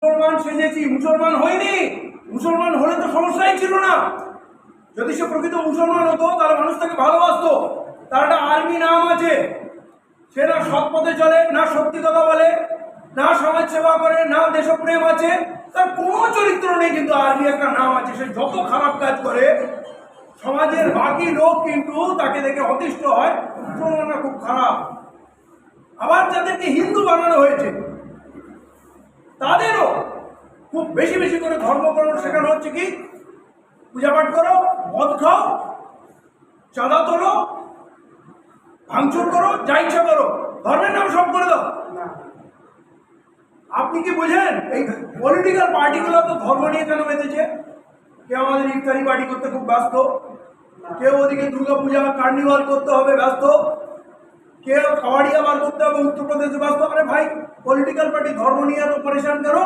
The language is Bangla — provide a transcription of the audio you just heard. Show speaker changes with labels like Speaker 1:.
Speaker 1: মুসলমান সেজেছি, মুসলমান হয়নি। মুসলমান হলে তো সমস্যাই ছিল না। যদি সে প্রকৃত মুসলমান হতো তাহলে মানুষ তাকে ভালোবাসতো। তার একটা আর্মি নাম আছে, সে না সৎ পথে চলে, না সত্যি কথা বলে, না সমাজ সেবা করে, না দেশপ্রেম আছে, তার কোনো চরিত্র নেই, কিন্তু আর্মি একটা নাম আছে। সে যত খারাপ কাজ করে সমাজের বাকি লোক কিন্তু তাকে দেখে অতিষ্ঠ হয়, মুসলমানরা খুব খারাপ। আবার যাদেরকে হিন্দু বানানো হয়েছে তাদেরও খুব বেশি বেশি করে ধর্মকরণ শেখানো হচ্ছে। কি পূজা পাঠ করো, মদ খাও, চাঁদা তোলো, ভাঙচুর করো, যা ইচ্ছা করো, ধর্মের নাম সব করে দাও। আপনি কি বোঝেন? এই পলিটিক্যাল পার্টিগুলো তো ধর্ম নিয়ে কেন বেঁধেছে? কেউ আমাদের ইফতারি পার্টি করতে খুব ব্যস্ত, কেউ ওদিকে দুর্গাপূজা কার্নিভাল করতে হবে ব্যস্ত, কেউ খাওয়াড়িয়া বার করতে হবে উত্তরপ্রদেশে ব্যস্ত। আরে ভাই, পলিটিক্যাল পার্টি ধর্ম নিয়ে এত পরেশান করো।